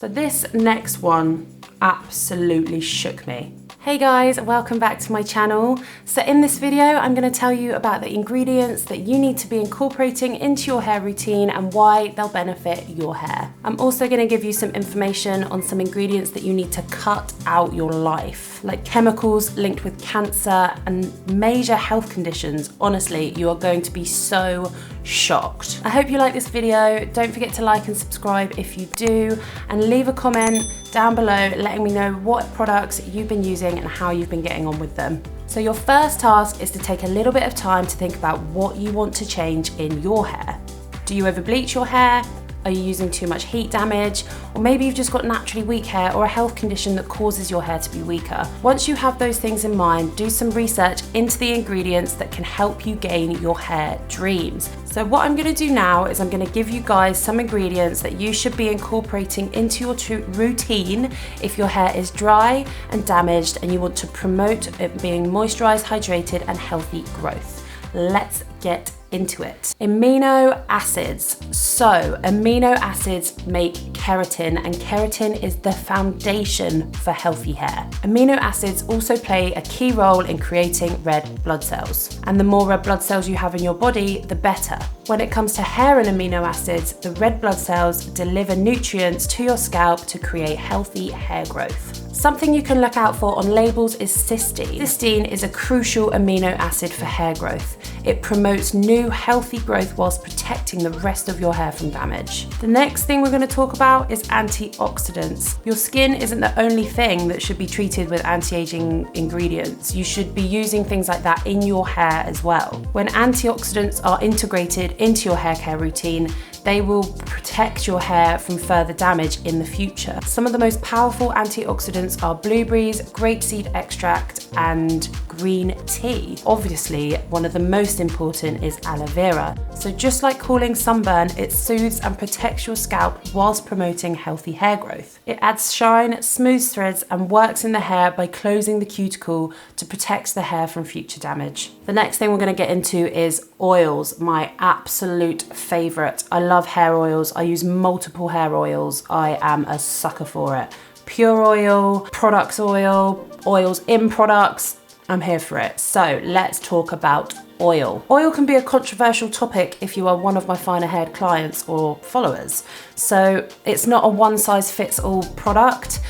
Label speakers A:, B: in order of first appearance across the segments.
A: So this next one absolutely shook me. Hey guys, welcome back to my channel. So in this video, I'm going to tell you about the ingredients that you need to be incorporating into your hair routine and why they'll benefit your hair. I'm also going to give you some information on some ingredients that you need to cut out your life, like chemicals linked with cancer and major health conditions. Honestly, you are going to be so shocked. I hope you like this video. Don't forget to like and subscribe if you do, and leave a comment down below letting me know what products you've been using and how you've been getting on with them. So your first task is to take a little bit of time to think about what you want to change in your hair. Do you over bleach your hair? Are you using too much heat damage? Or maybe you've just got naturally weak hair or a health condition that causes your hair to be weaker. Once you have those things in mind, do some research into the ingredients that can help you gain your hair dreams. So what I'm gonna do now is I'm gonna give you guys some ingredients that you should be incorporating into your routine if your hair is dry and damaged and you want to promote it being moisturized, hydrated, and healthy growth. Let's get into it. Amino acids. So amino acids make keratin, and keratin is the foundation for healthy hair. Amino acids also play a key role in creating red blood cells, and the more red blood cells you have in your body, the better. When it comes to hair and amino acids, the red blood cells deliver nutrients to your scalp to create healthy hair growth. Something you can look out for on labels is cysteine. Cysteine is a crucial amino acid for hair growth. It promotes new healthy growth whilst protecting the rest of your hair from damage. The next thing we're going to talk about is antioxidants. Your skin isn't the only thing that should be treated with anti-aging ingredients. You should be using things like that in your hair as well. When antioxidants are integrated into your hair care routine, they will protect your hair from further damage in the future. Some of the most powerful antioxidants are blueberries, grapeseed extract, and green tea. Obviously, one of the most important is aloe vera. So just like cooling sunburn, it soothes and protects your scalp whilst promoting healthy hair growth. It adds shine, smooths threads, and works in the hair by closing the cuticle to protect the hair from future damage. The next thing we're going to get into is oils, my absolute favorite. I love hair oils. I use multiple hair oils. I am a sucker for it. Pure oil, products oil, oils in products. I'm here for it. So let's talk about oil. Oil can be a controversial topic if you are one of my finer haired clients or followers. So it's not a one size fits all product.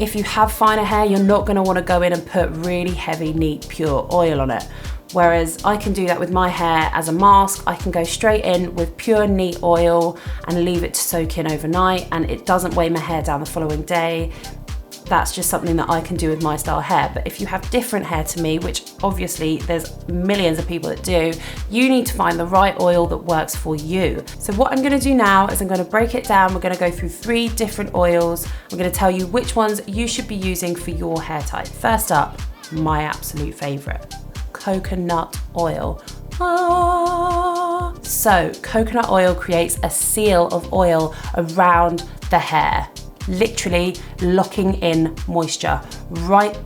A: If you have finer hair, you're not going to want to go in and put really heavy, neat, pure oil on it. Whereas I can do that with my hair as a mask. I can go straight in with pure, neat oil and leave it to soak in overnight, and it doesn't weigh my hair down the following day. That's just something that I can do with my style hair. But if you have different hair to me, which obviously there's millions of people that do, you need to find the right oil that works for you. So what I'm gonna do now is I'm gonna break it down. We're gonna go through 3 different oils. I'm gonna tell you which ones you should be using for your hair type. First up, my absolute favorite, coconut oil. So coconut oil creates a seal of oil around the hair, literally locking in moisture,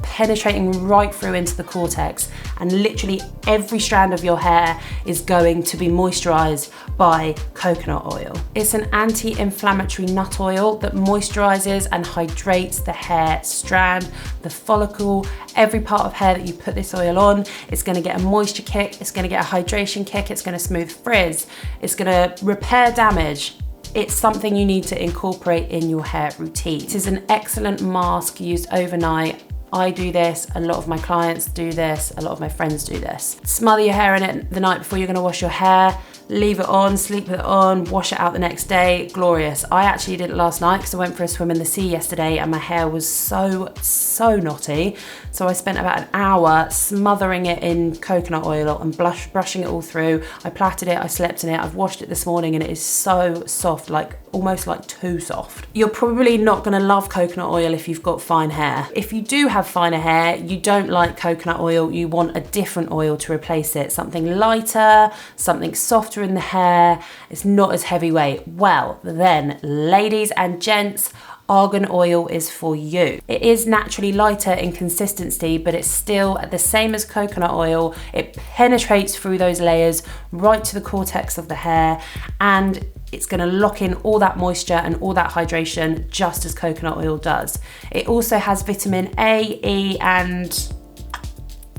A: penetrating right through into the cortex, and literally every strand of your hair is going to be moisturized by coconut oil. It's an anti-inflammatory nut oil that moisturizes and hydrates the hair strand, the follicle, every part of hair that you put this oil on. It's going to get a moisture kick, it's going to get a hydration kick, it's going to smooth frizz, it's going to repair damage. It's something you need to incorporate in your hair routine. This is an excellent mask used overnight. I do this, a lot of my clients do this, a lot of my friends do this. Smother your hair in it the night before you're gonna wash your hair, leave it on, sleep with it on, wash it out the next day, glorious. I actually did it last night because I went for a swim in the sea yesterday and my hair was so knotty. So I spent about an hour smothering it in coconut oil and brushing it all through. I plaited it, I slept in it, I've washed it this morning and it is so soft, like almost like too soft. You're probably not gonna love coconut oil if you've got fine hair. If you do have finer hair, you don't like coconut oil, you want a different oil to replace it. Something lighter, something softer in the hair, it's not as heavyweight. Well, then, ladies and gents, Argan oil is for you. It is naturally lighter in consistency, but it's still the same as coconut oil. It penetrates through those layers right to the cortex of the hair, and it's gonna lock in all that moisture and all that hydration just as coconut oil does. It also has vitamin A, E, and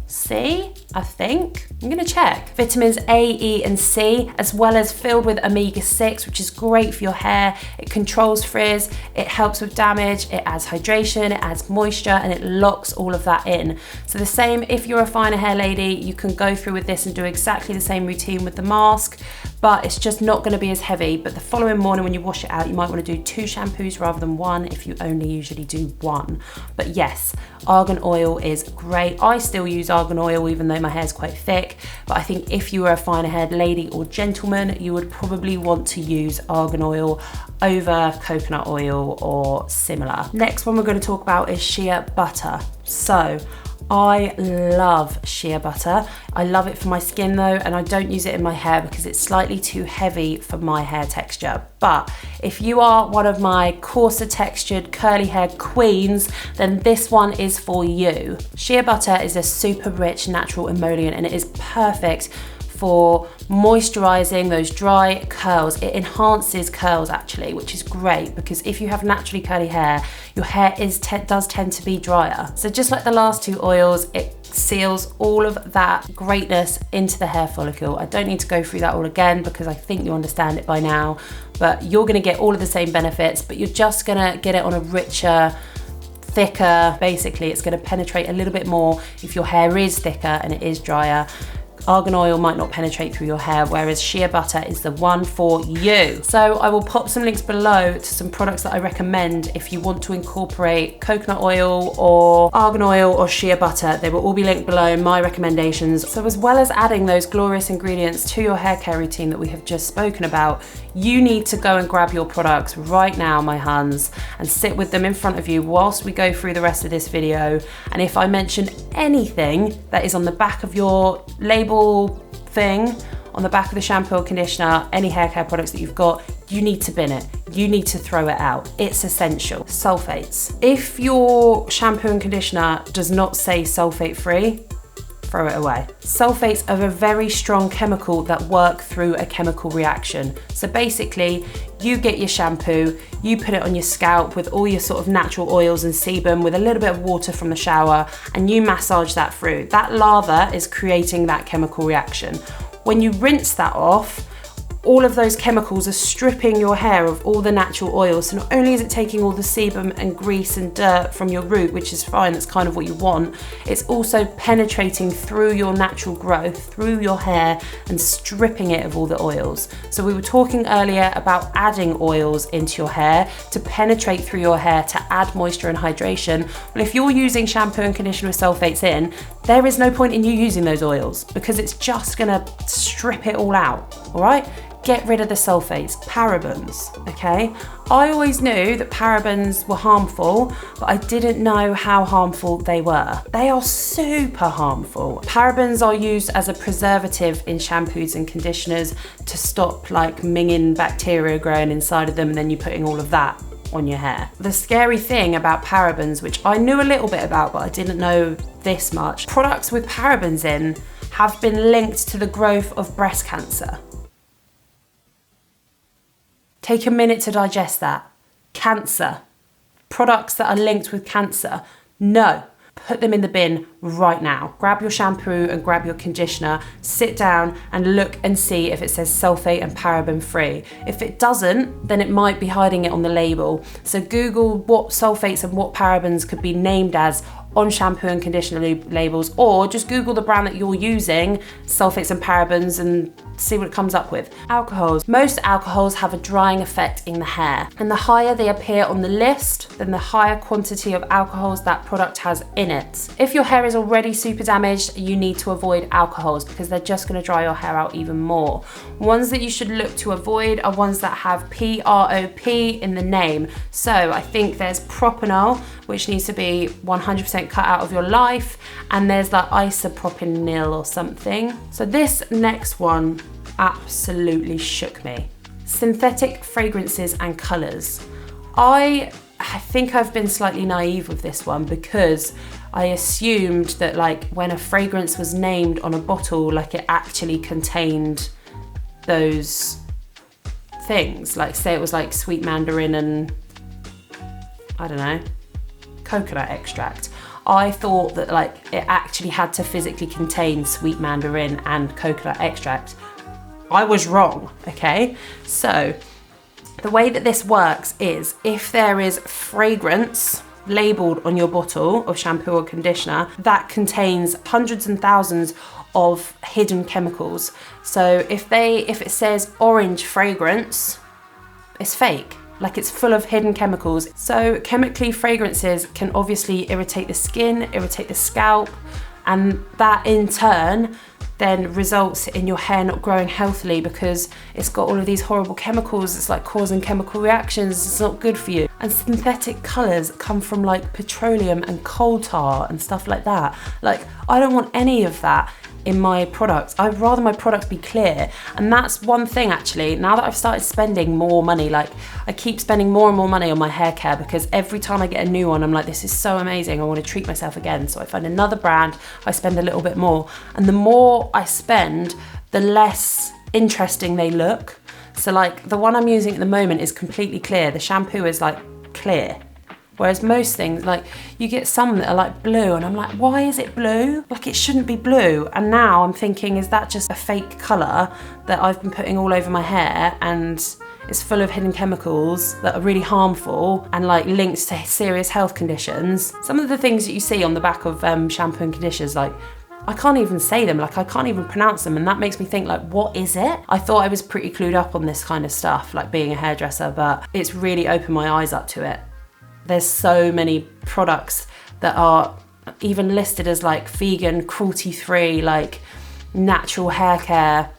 A: C, I think. I'm gonna check. Vitamins A, E, and C, as well as filled with omega-6, which is great for your hair. It controls frizz, it helps with damage, it adds hydration, it adds moisture, and it locks all of that in. So the same, if you're a finer hair lady, you can go through with this and do exactly the same routine with the mask, but it's just not gonna be as heavy. But the following morning when you wash it out, you might wanna do 2 shampoos rather than 1 if you only usually do 1. But yes, argan oil is great. I still use argan oil even though my hair's quite thick, but I think if you were a finer haired lady or gentleman, you would probably want to use argan oil over coconut oil or similar. Next one we're going to talk about is shea butter. So I love shea butter. I love it for my skin though, and I don't use it in my hair because it's slightly too heavy for my hair texture. But if you are one of my coarser textured curly hair queens, then this one is for you. Shea butter is a super rich natural emollient, and it is perfect for moisturizing those dry curls. It enhances curls actually, which is great because if you have naturally curly hair, your hair does tend to be drier. So just like the last 2 oils, it seals all of that greatness into the hair follicle. I don't need to go through that all again because I think you understand it by now, but you're gonna get all of the same benefits, but you're just gonna get it on a richer, thicker, basically it's gonna penetrate a little bit more if your hair is thicker and it is drier. Argan oil might not penetrate through your hair, whereas shea butter is the one for you. So I will pop some links below to some products that I recommend if you want to incorporate coconut oil or argan oil or shea butter. They will all be linked below, my recommendations. So as well as adding those glorious ingredients to your hair care routine that we have just spoken about, you need to go and grab your products right now, my huns, and sit with them in front of you whilst we go through the rest of this video. And if I mention anything that is on the back of your label thing, on the back of the shampoo or conditioner, any hair care products that you've got, you need to bin it. You need to throw it out. It's essential. Sulfates. If your shampoo and conditioner does not say sulfate free, throw it away. Sulfates are a very strong chemical that work through a chemical reaction. So basically, you get your shampoo, you put it on your scalp with all your sort of natural oils and sebum with a little bit of water from the shower, and you massage that through. That lather is creating that chemical reaction. When you rinse that off, all of those chemicals are stripping your hair of all the natural oils. So not only is it taking all the sebum and grease and dirt from your root, which is fine, that's kind of what you want, it's also penetrating through your natural growth, through your hair, and stripping it of all the oils. So we were talking earlier about adding oils into your hair to penetrate through your hair to add moisture and hydration. Well, if you're using shampoo and conditioner with sulfates in, there is no point in you using those oils because it's just gonna strip it all out, all right? Get rid of the sulfates, parabens, okay? I always knew that parabens were harmful, but I didn't know how harmful they were. They are super harmful. Parabens are used as a preservative in shampoos and conditioners to stop like minging bacteria growing inside of them, and then you're putting all of that on your hair. The scary thing about parabens, which I knew a little bit about, but I didn't know this much, products with parabens in have been linked to the growth of breast cancer. Take a minute to digest that. Cancer. Products that are linked with cancer. No. Put them in the bin right now. Grab your shampoo and grab your conditioner, sit down and look and see if it says sulfate and paraben free. If it doesn't, then it might be hiding it on the label. So Google what sulfates and what parabens could be named as on shampoo and conditioner labels, or just Google the brand that you're using, sulfates and parabens, and see what it comes up with. Alcohols. Most alcohols have a drying effect in the hair, and the higher they appear on the list, then the higher quantity of alcohols that product has in it. If your hair is already super damaged, you need to avoid alcohols because they're just going to dry your hair out even more. Ones that you should look to avoid are ones that have PROP in the name. So I think there's propanol, which needs to be 100% cut out of your life, and there's that isopropanol or something. So this next one absolutely shook me. Synthetic fragrances and colours. I think I've been slightly naive with this one because I assumed that like when a fragrance was named on a bottle, like it actually contained those things, like say it was like sweet mandarin and, I don't know, coconut extract. I thought that like it actually had to physically contain sweet mandarin and coconut extract. I was wrong, okay? So the way that this works is if there is fragrance labeled on your bottle of shampoo or conditioner, that contains hundreds and thousands of hidden chemicals. So if it says orange fragrance, it's fake. Like it's full of hidden chemicals. So chemically, fragrances can obviously irritate the skin, irritate the scalp, and that in turn then results in your hair not growing healthily because it's got all of these horrible chemicals. It's like causing chemical reactions. It's not good for you. And synthetic colors come from like petroleum and coal tar and stuff like that. Like, I don't want any of that in my products. I'd rather my products be clear. And that's one thing actually, now that I've started spending more money, like I keep spending more and more money on my hair care because every time I get a new one, I'm like, this is so amazing, I want to treat myself again. So I find another brand, I spend a little bit more. And the more I spend, the less interesting they look. So like the one I'm using at the moment is completely clear. The shampoo is like clear. Whereas most things, like you get some that are like blue and I'm like, why is it blue? Like it shouldn't be blue. And now I'm thinking, is that just a fake color that I've been putting all over my hair and it's full of hidden chemicals that are really harmful and like links to serious health conditions? Some of the things that you see on the back of shampoo and conditioners, like I can't even say them, like I can't even pronounce them, and that makes me think like, what is it? I thought I was pretty clued up on this kind of stuff, like being a hairdresser, but it's really opened my eyes up to it. There's so many products that are even listed as like vegan, cruelty-free, like natural hair care,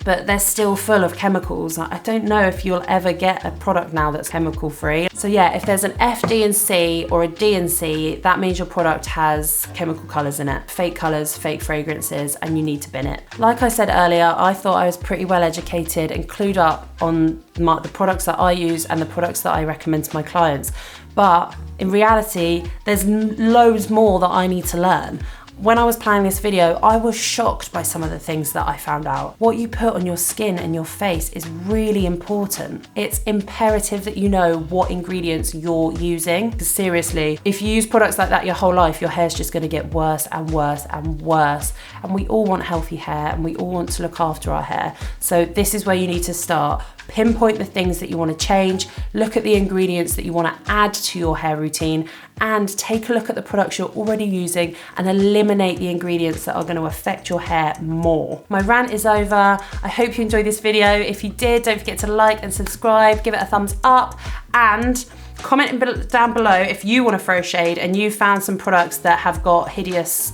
A: but they're still full of chemicals. I don't know if you'll ever get a product now that's chemical free. So yeah, if there's an FD&C or a D&C, that means your product has chemical colors in it, fake colors, fake fragrances, and you need to bin it. Like I said earlier, I thought I was pretty well educated and clued up on the products that I use and the products that I recommend to my clients. But in reality, there's loads more that I need to learn. When I was planning this video, I was shocked by some of the things that I found out. What you put on your skin and your face is really important. It's imperative that you know what ingredients you're using. Because seriously, if you use products like that your whole life, your hair's just gonna get worse and worse and worse. And we all want healthy hair and we all want to look after our hair. So this is where you need to start. Pinpoint the things that you want to change, look at the ingredients that you want to add to your hair routine, and take a look at the products you're already using and eliminate the ingredients that are going to affect your hair more. My rant is over. I hope you enjoyed this video. If you did, don't forget to like and subscribe, give it a thumbs up, and comment down below if you want to throw shade and you found some products that have got hideous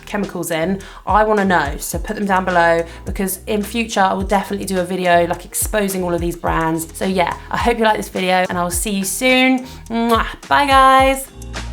A: chemicals in. I want to know, so put them down below, because in future I will definitely do a video like exposing all of these brands. So yeah, I hope you like this video and I will see you soon. Mwah. Bye guys.